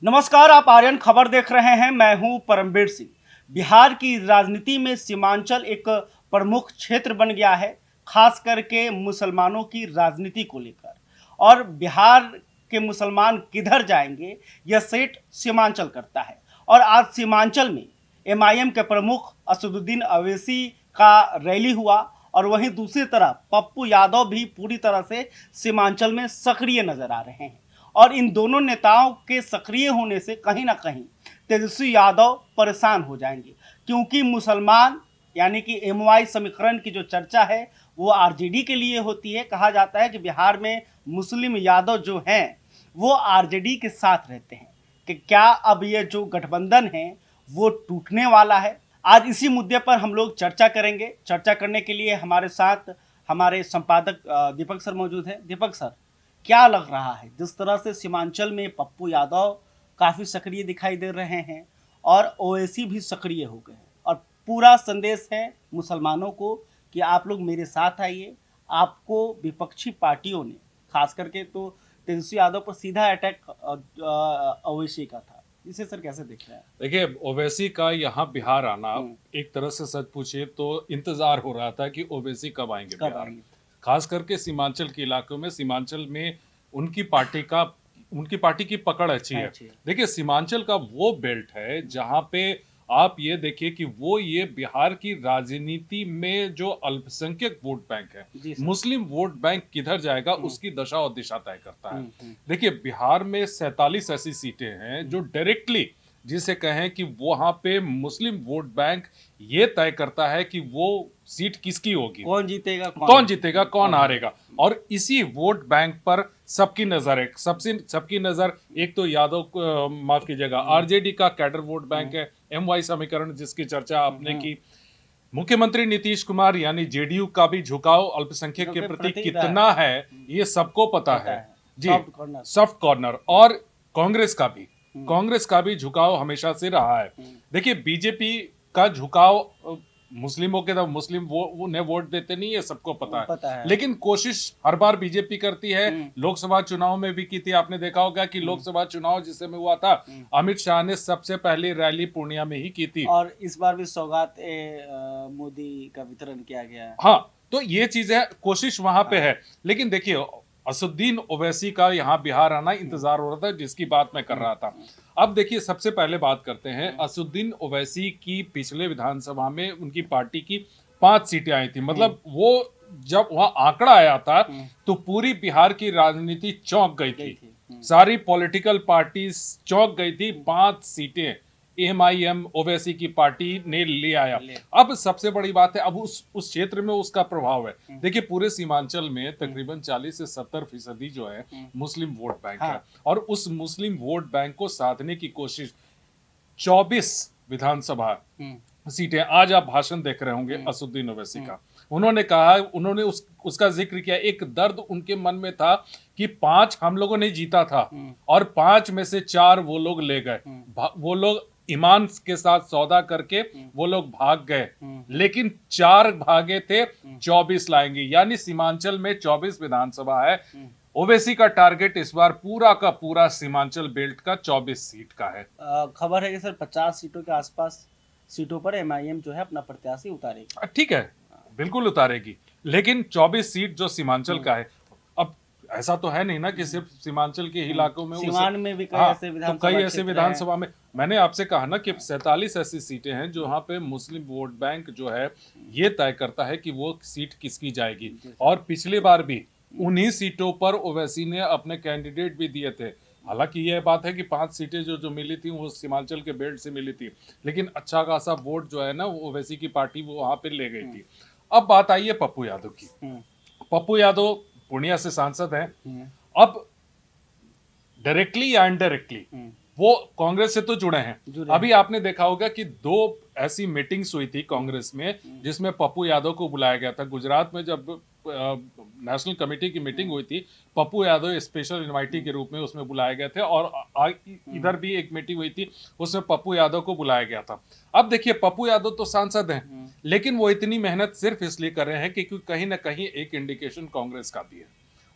नमस्कार, आप आर्यन खबर देख रहे हैं। मैं हूं परमवीर सिंह। बिहार की राजनीति में सीमांचल एक प्रमुख क्षेत्र बन गया है, खास करके मुसलमानों की राजनीति को लेकर। और बिहार के मुसलमान किधर जाएंगे, यह सेट सीमांचल करता है। और आज सीमांचल में एमआईएम के प्रमुख असदुद्दीन अवैसी का रैली हुआ, और वहीं दूसरी तरफ पप्पू यादव भी पूरी तरह से सीमांचल में सक्रिय नजर आ रहे हैं। और इन दोनों नेताओं के सक्रिय होने से कहीं ना कहीं तेजस्वी यादव परेशान हो जाएंगे, क्योंकि मुसलमान यानी कि एमवाई समीकरण की जो चर्चा है वो आरजेडी के लिए होती है। कहा जाता है कि बिहार में मुस्लिम यादव जो हैं वो आरजेडी के साथ रहते हैं, कि क्या अब ये जो गठबंधन है वो टूटने वाला है। आज इसी मुद्दे पर हम लोग चर्चा करेंगे। चर्चा करने के लिए हमारे साथ हमारे संपादक दीपक सर मौजूद है। दीपक सर, क्या लग रहा है, जिस तरह से सीमांचल में पप्पू यादव काफ़ी सक्रिय दिखाई दे रहे हैं और ओवैसी भी सक्रिय हो गए हैं, और पूरा संदेश है मुसलमानों को कि आप लोग मेरे साथ आइए। आपको विपक्षी पार्टियों ने, खास करके तो तेजस्वी यादव पर सीधा अटैक ओवैसी का था। इसे सर कैसे देख रहे हैं? देखिए, ओवैसी का यहाँ बिहार आना एक तरह से सच पूछिए तो इंतजार हो रहा था कि ओवैसी कब आएंगे कब बिहार। आएंगे? खास करके सीमांचल के इलाकों में, सीमांचल में उनकी पार्टी की पकड़ अच्छी है। अच्छी है। देखिए, सीमांचल का वो बेल्ट है जहाँ पे आप ये देखिए कि वो ये बिहार की राजनीति में जो अल्पसंख्यक वोट बैंक है, जी सर। मुस्लिम वोट बैंक किधर जाएगा उसकी दशा और दिशा तय करता है। हम्म। देखिए, बिहार में 47 ऐसी सीटें हैं जो डायरेक्टली, जिसे कहें कि वहां पे मुस्लिम वोट बैंक ये तय करता है कि वो सीट किसकी होगी, कौन जीतेगा, कौन जीतेगा, कौन हारेगा। और इसी वोट बैंक पर सबकी नजर है। सबकी नजर एक तो यादव माफ कीजिएगा, आरजेडी का कैडर वोट बैंक है, एमवाई समीकरण जिसकी चर्चा आपने की। मुख्यमंत्री नीतीश कुमार यानी जेडीयू का भी झुकाव अल्पसंख्यक के प्रति कितना है ये सबको पता है जी। Soft corner. और कांग्रेस का भी झुकाव हमेशा से रहा है। देखिए, बीजेपी का झुकाव मुस्लिमों के, मुस्लिम वो उन्हें वोट देते नहीं, ये सबको पता है। लेकिन कोशिश हर बार बीजेपी करती है। लोकसभा चुनाव में भी की थी, आपने देखा होगा कि लोकसभा चुनाव जिस समय हुआ था, अमित शाह ने सबसे पहली रैली पूर्णिया में ही की थी। और इस बार भी सौगात मोदी का वितरण किया गया है। हाँ, तो ये चीज है, कोशिश वहां पे है। लेकिन देखिए, असदुद्दीन ओवैसी का यहाँ बिहार आना इंतजार हो रहा था, जिसकी बात मैं कर रहा था। अब देखिए, सबसे पहले बात करते हैं असदुद्दीन ओवैसी की। पिछले विधानसभा में उनकी पार्टी की 5 सीटें आई थी। मतलब वो जब वहां आंकड़ा आया था तो पूरी बिहार की राजनीति चौंक गई थी। सारी पॉलिटिकल पार्टी चौंक गई थी। 5 सीटें एमआईएम ओवैसी की पार्टी ने ले आया। अब सबसे बड़ी बात है, अब उस क्षेत्र में उसका प्रभाव है। देखिए, पूरे सीमांचल में तकरीबन 40 से 70% जो है मुस्लिम वोट बैंक है। और उस मुस्लिम वोट बैंक को साधने की कोशिश 24 विधानसभा सीटें, आज आप भाषण देख रहे होंगे असदुद्दीन ओवैसी का। उन्होंने कहा, उन्होंने उसका जिक्र किया। एक दर्द उनके मन में था कि 5 हम लोगों ने जीता था और 5 में से 4 वो लोग ले गए। वो लोग ईमान के साथ सौदा करके वो लोग भाग गए, लेकिन 4 भागे थे, 24 लाएंगे। यानी सीमांचल में 24 विधानसभा है। ओवैसी का टारगेट इस बार पूरा का पूरा सीमांचल बेल्ट का 24 सीट का है। खबर है कि सर 50 सीटों के आसपास सीटों पर एमआईएम जो है अपना प्रत्याशी उतारेगी। ठीक है, बिल्कुल उतारेगी, लेकिन 24 सीट जो सीमांचल का है, अब ऐसा तो है नहीं ना कि सिर्फ सीमांचल के इलाकों में, सीमान में भी कई ऐसे विधानसभा में मैंने आपसे कहा ना कि 47 ऐसी सीटें हैं जो वहां पे मुस्लिम वोट बैंक जो है ये तय करता है कि वो सीट किसकी जाएगी। और पिछली बार भी उन्हीं सीटों पर ओवैसी ने अपने कैंडिडेट भी दिए थे। हालांकि यह बात है कि 5 सीटें जो मिली थी वो सीमांचल के बेल्ट से मिली थी, लेकिन अच्छा खासा वोट जो है ना वो ओवैसी की पार्टी वो वहां पे ले गई थी। अब बात आई है पप्पू यादव की। पप्पू यादव पूर्णिया से सांसद हैं। अब डायरेक्टली या इनडायरेक्टली वो कांग्रेस से तो जुड़े हैं। अभी आपने देखा होगा कि 2 ऐसी मीटिंग्स हुई थी कांग्रेस में जिसमें पप्पू यादव को बुलाया गया था। गुजरात में जब नेशनल कमेटी की मीटिंग हुई थी, पप्पू यादव स्पेशल इनवाइटी के रूप में उसमें बुलाए गए थे। और इधर भी एक मीटिंग हुई थी, उसमें पप्पू यादव को बुलाया गया था। अब देखिए, पप्पू यादव तो सांसद हैं, लेकिन वो इतनी मेहनत सिर्फ इसलिए कर रहे हैं कि कहीं ना कहीं एक इंडिकेशन कांग्रेस का भी है।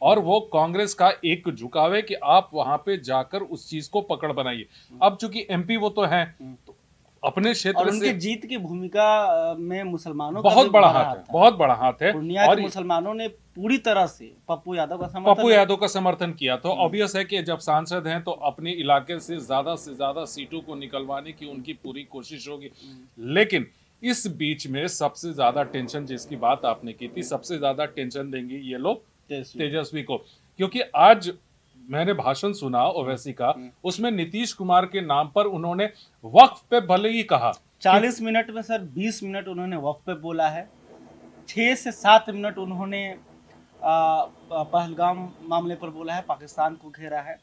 और वो कांग्रेस का एक झुकाव है कि आप वहां पे जाकर उस चीज को पकड़ बनाइए। अब चूंकि एमपी वो तो हैं, तो अपने और क्षेत्र उनके से जीत की भूमिका में मुसलमानों का बहुत भी बड़ा बड़ा हाथ हाथ है, था। बहुत बड़ा हाथ है। पूर्णिया और के मुसलमानों ने पूरी तरह से पप्पू यादव का पप्पू समर्थन यादव का समर्थन किया, तो ऑब्वियस है कि जब सांसद हैं तो अपने इलाके से ज्यादा सीटों को निकलवाने की उनकी पूरी कोशिश होगी। लेकिन इस बीच में सबसे ज्यादा टेंशन, जिसकी बात आपने की थी, सबसे ज्यादा टेंशन देंगे ये लोग तेजस्वी को, क्योंकि आज मैंने भाषण सुना ओवैसी का, उसमें नीतीश कुमार के नाम पर उन्होंने वक्फ पे भले ही कहा 40 मिनट में सर 20 मिनट उन्होंने वक्फ पे बोला है, 6 से 7 मिनट उन्होंने पहलगाम मामले पर बोला है, पाकिस्तान को घेरा है,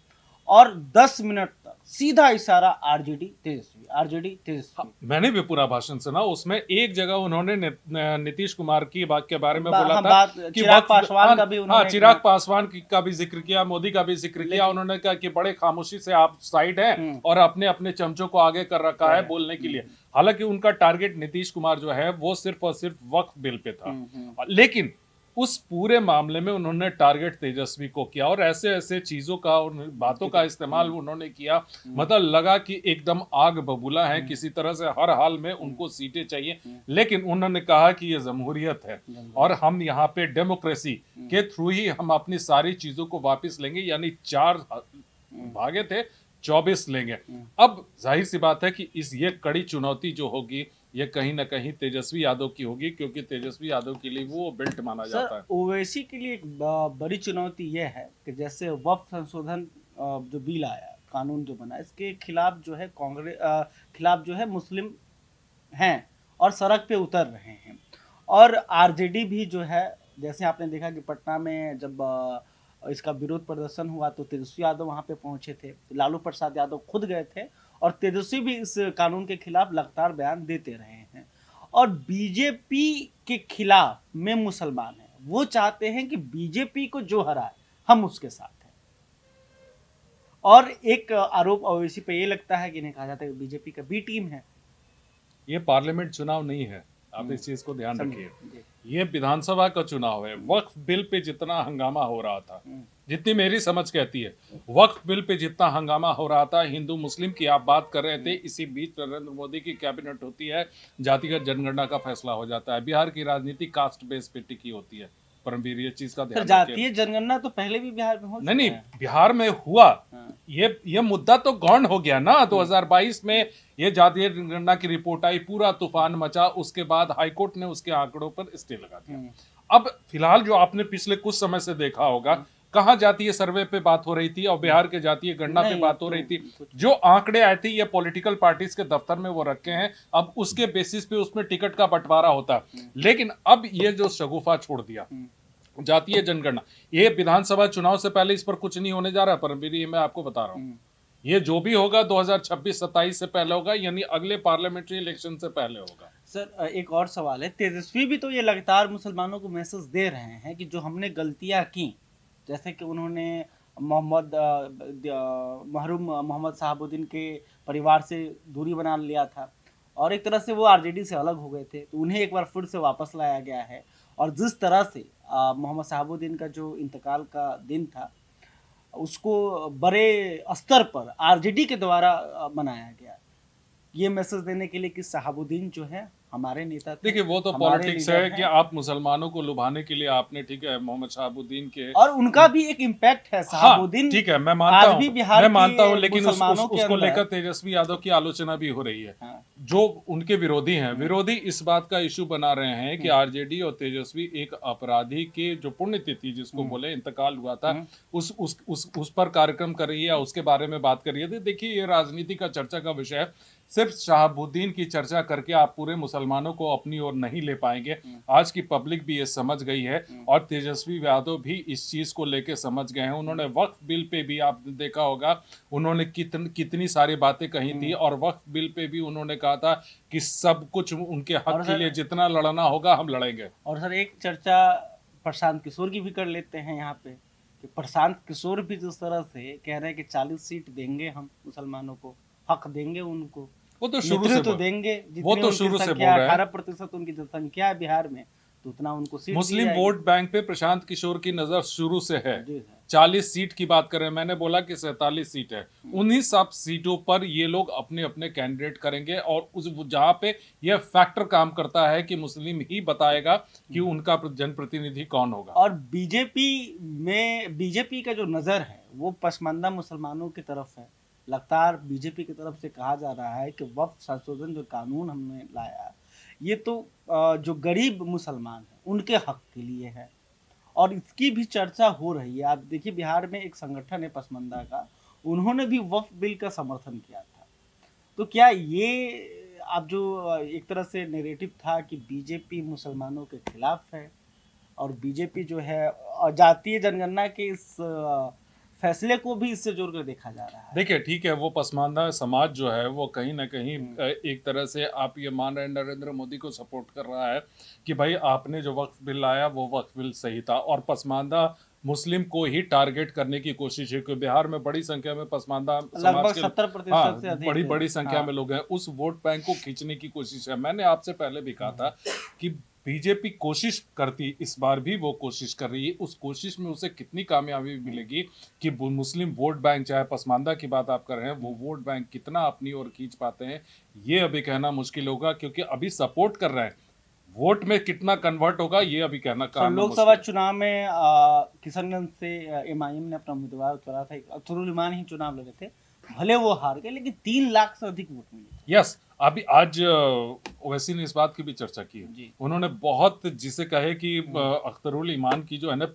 और 10 मिनट तक सीधा इशारा आरजेडी तेजस्वी। मैंने भी पूरा भाषण सुना, उसमें एक जगह उन्होंने नीतीश कुमार की बात के बारे में बोला था कि चिराग पासवान का भी उन्होंने चिराग पासवान का भी जिक्र किया, मोदी का भी जिक्र किया। उन्होंने कहा कि बड़े खामोशी से आप साइड हैं और अपने अपने चमचों को आगे कर रखा है बोलने के लिए। हालांकि उनका टारगेट नीतीश कुमार जो है वो सिर्फ और सिर्फ वक्फ बिल पे था, लेकिन उस पूरे मामले में उन्होंने टारगेट तेजस्वी को किया और ऐसे ऐसे चीजों का और बातों का इस्तेमाल उन्होंने किया, मतलब लगा कि एकदम आग बबूला है, किसी तरह से हर हाल में उनको सीटें चाहिए। लेकिन उन्होंने कहा कि ये जमहूरियत है और हम यहाँ पे डेमोक्रेसी के थ्रू ही हम अपनी सारी चीजों को वापस लेंगे, यानी 4 भागे थे 24 लेंगे। अब जाहिर सी बात है कि ये कड़ी चुनौती जो होगी ये कहीं ना कहीं तेजस्वी यादव की होगी, क्योंकि तेजस्वी यादव के लिए वो बेल्ट माना जाता है। ओवैसी के लिए एक बड़ी चुनौती यह है कि जैसे वक्फ संशोधन जो बिल आया, कानून जो बना, इसके खिलाफ जो है कांग्रेस खिलाफ जो है मुस्लिम हैं और सड़क पे उतर रहे हैं, और आरजेडी भी जो है, जैसे आपने देखा कि पटना में जब इसका विरोध प्रदर्शन हुआ तो तेजस्वी यादव वहाँ पे पहुंचे थे, लालू प्रसाद यादव खुद गए थे, और तेजस्वी भी इस कानून के खिलाफ लगातार बयान देते रहे हैं। और बीजेपी के खिलाफ में मुसलमान हैं, वो चाहते हैं कि बीजेपी को जो हराए हम उसके साथ हैं। और एक आरोप ओवैसी पे ये लगता है कि इन्हें कहा जाता है कि बीजेपी का बी टीम है। ये पार्लियामेंट चुनाव नहीं है, आप इस चीज को ध्यान रखिए, ये विधानसभा का चुनाव है। वक्फ बिल पे जितना हंगामा हो रहा था, जितनी मेरी समझ कहती है, वक्फ बिल पे जितना हंगामा हो रहा था, हिंदू मुस्लिम की आप बात कर रहे थे, इसी बीच नरेंद्र मोदी की कैबिनेट होती है, जातिगत जनगणना का फैसला हो जाता है। बिहार की राजनीति कास्ट बेस पे टिकी होती है, परमवीर ये चीज का ध्यान रखिए। जातीय जनगणना तो पहले भी बिहार में हो चुका है। नहीं, बिहार में हुआ, ये मुद्दा तो गौण हो गया ना। 2022 में ये जातीय जनगणना की रिपोर्ट आई, पूरा तूफान मचा, उसके बाद हाईकोर्ट ने उसके आंकड़ों पर स्टे लगा दिया। अब फिलहाल जो आपने पिछले कुछ समय से देखा होगा, कहाँ जातीय सर्वे पे बात हो रही थी और बिहार के जातीय गणना पे बात हो रही थी। जो आंकड़े आए थे ये पॉलिटिकल पार्टीज के दफ्तर में वो रखे हैं, अब उसके बेसिस पे उसमें टिकट का बंटवारा होता है। लेकिन अब ये जो शगुफा छोड़ दिया जातीय जनगणना, ये विधानसभा चुनाव से पहले इस पर कुछ नहीं होने जा रहा है, परमवीर ये मैं आपको बता रहा हूँ। ये जो भी होगा 2026-27 से पहले होगा, यानी अगले पार्लियामेंट्री इलेक्शन से पहले होगा। सर एक और सवाल है, तेजस्वी भी तो ये लगातार मुसलमानों को मैसेज दे रहे हैं कि जो हमने गलतियां की, जैसे कि उन्होंने मरहूम मोहम्मद शहाबुद्दीन के परिवार से दूरी बना लिया था और एक तरह से वो आरजेडी से अलग हो गए थे, तो उन्हें एक बार फिर से वापस लाया गया है। और जिस तरह से मोहम्मद शहाबुद्दीन का जो इंतकाल का दिन था, उसको बड़े स्तर पर आरजेडी के द्वारा मनाया गया, ये मैसेज देने के लिए कि शहाबुद्दीन जो है हमारे नेता थे। देखिए वो तो पॉलिटिक्स है कि आप मुसलमानों को लुभाने के लिए आपने, ठीक है, मोहम्मद शहाबुद्दीन के, और उनका भी एक इम्पैक्ट है शहाबुद्दीन। हाँ, ठीक है, मैं मानता हूँ, लेकिन उसको लेकर तेजस्वी यादव की आलोचना भी हो रही है। जो उनके विरोधी हैं, विरोधी इस बात का इशू बना रहे हैं कि आरजेडी और तेजस्वी एक अपराधी के जो पुण्यतिथि जिसको बोले इंतकाल हुआ था, उस पर कार्यक्रम कर रही है, उसके बारे में बात कर रही है। देखिए ये राजनीति का चर्चा का विषय है, सिर्फ शहाबुद्दीन की चर्चा करके आप पूरे मुसलमानों को अपनी ओर नहीं ले पाएंगे। आज की पब्लिक भी ये समझ गई है और तेजस्वी यादव भी इस चीज को लेके समझ गए हैं। उन्होंने वक्फ बिल पे भी आपने देखा होगा, उन्होंने कितनी सारी बातें कही थी, और वक्फ बिल पे भी उन्होंने कहा था कि सब कुछ उनके हक के लिए जितना लड़ना होगा हम लड़ेंगे। और सर एक चर्चा प्रशांत किशोर की भी कर लेते हैं यहाँ पे, कि प्रशांत किशोर भी जिस तरह से कह रहे हैं कि 40 सीट देंगे हम मुसलमानों को, हक देंगे उनको, वो तो शुरू से तो देंगे, वो तो शुरू से बोल रहे हैं। 18% उनकी जनसंख्या है बिहार में, तो उतना उनको सीट मुस्लिम वोट बैंक पे प्रशांत किशोर की नजर शुरू से है। 40 सीट की बात करें, मैंने बोला कि 47 सीट है, उन्हीं सब सीटों पर ये लोग अपने अपने कैंडिडेट करेंगे और उस जहां पे यह फैक्टर काम करता है कि मुस्लिम ही बताएगा कि उनका जनप्रतिनिधि कौन होगा। और बीजेपी का जो नजर है वो पसमानदा मुसलमानों की तरफ है। लगातार बीजेपी की तरफ से कहा जा रहा है कि वक्फ संशोधन जो कानून हमने लाया ये तो जो गरीब मुसलमान हैं उनके हक के लिए है और इसकी भी चर्चा हो रही है। आप देखिए बिहार में एक संगठन है पसमानदा का, उन्होंने भी वक्फ बिल का समर्थन किया था। तो क्या ये आप जो एक तरह से नैरेटिव था कि बीजेपी मुसलमानों के खिलाफ है और बीजेपी जो है जातीय जनगणना के इस फैसले को भी इससे जोड़कर देखा जा रहा है? देखिए ठीक है, वो पसमानदा समाज जो है वो कहीं ना कहीं एक तरह से आप ये मान रहे हैं नरेंद्र मोदी को सपोर्ट कर रहा है कि भाई आपने जो वक्फ बिल लाया वो वक्फ बिल सही था, और पसमानदा मुस्लिम को ही टारगेट करने की कोशिश है, क्योंकि बिहार में बड़ी संख्या में पसमानदा लगभग 70% से अधिक बड़ी बड़ी संख्या हाँ। में लोग हैं, उस वोट बैंक को खींचने की कोशिश है। मैंने आपसे पहले भी कहा था कि बीजेपी कोशिश करती, इस बार भी वो कोशिश कर रही है, उस कोशिश में उसे कितनी कामयाबी मिलेगी कि मुस्लिम वोट बैंक, चाहे पसमानदा की बात आप कर रहे हैं, वो वोट बैंक कितना अपनी ओर खींच पाते हैं ये अभी कहना मुश्किल होगा, क्योंकि अभी सपोर्ट कर रहे हैं, वोट में कितना कन्वर्ट होगा ये अभी कहना काम लोकसभा चुनाव में किशनगंज से एमआईएम ने अपना उम्मीदवार उतारा था, अख्तरुल इमान ही चुनाव लड़े थे, भले वो हार गए लेकिन 3 लाख से अधिक वोट मिले। यस, अभी आज ओवैसी ने इस बात की भी चर्चा की है, उन्होंने बहुत जिसे कहे कि अख्तरुल ईमान की जो है ना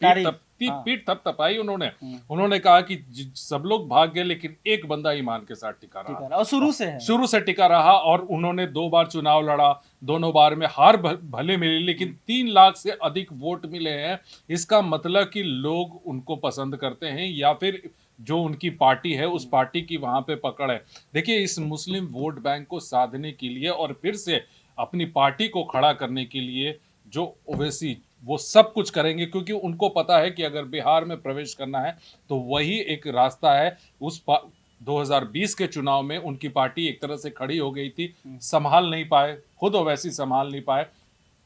पीठ थपथपाई उन्होंने कहा कि सब लोग भाग गए लेकिन एक बंदा ईमान के साथ टिका रहा, और शुरू से टिका रहा, और उन्होंने 2 बार चुनाव लड़ा, दोनों बार में हार भले मिली लेकिन 3 लाख से अधिक वोट मिले हैं। इसका मतलब कि लोग उनको पसंद करते हैं, या फिर जो उनकी पार्टी है उस पार्टी की वहां पे पकड़ है। देखिए इस मुस्लिम वोट बैंक को साधने के लिए और फिर से अपनी पार्टी को खड़ा करने के लिए जो ओवैसी वो सब कुछ करेंगे, क्योंकि उनको पता है कि अगर बिहार में प्रवेश करना है तो वही एक रास्ता है। उस 2020 के चुनाव में उनकी पार्टी एक तरह से खड़ी हो गई थी, संभाल नहीं पाए, खुद ओवैसी संभाल नहीं पाए,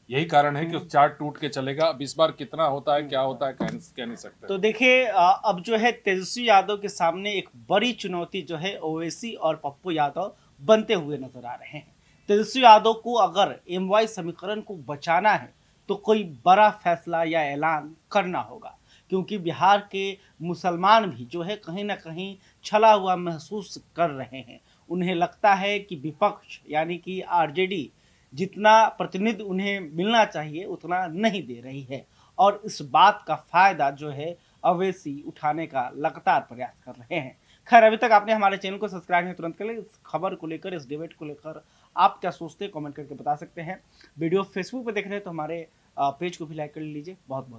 यही कारण है कि चार्ट टूट के चलेगा। अब इस बार कितना होता है क्या होता है कह नहीं सकते। तो देखिए अब जो है तेजस्वी यादव के सामने एक बड़ी चुनौती जो है ओवैसी और पप्पू यादव बनते हुए नजर आ रहे हैं। तेजस्वी यादव को अगर एमवाई समीकरण को बचाना है तो कोई बड़ा फैसला या ऐलान करना होगा, क्योंकि बिहार के मुसलमान भी जो है कहीं ना कहीं छला हुआ महसूस कर रहे हैं। उन्हें लगता है कि विपक्ष यानी कि आरजेडी जितना प्रतिनिधि उन्हें मिलना चाहिए उतना नहीं दे रही है, और इस बात का फायदा जो है ओवैसी उठाने का लगातार प्रयास कर रहे हैं। खैर अभी तक आपने हमारे चैनल को सब्सक्राइब नहीं तुरंत कर ले। इस खबर को लेकर, इस डिबेट को लेकर आप क्या सोचते हैं कमेंट करके बता सकते हैं। वीडियो फेसबुक पर देख रहे हैं तो हमारे पेज को भी लाइक कर लीजिए। बहुत बहुत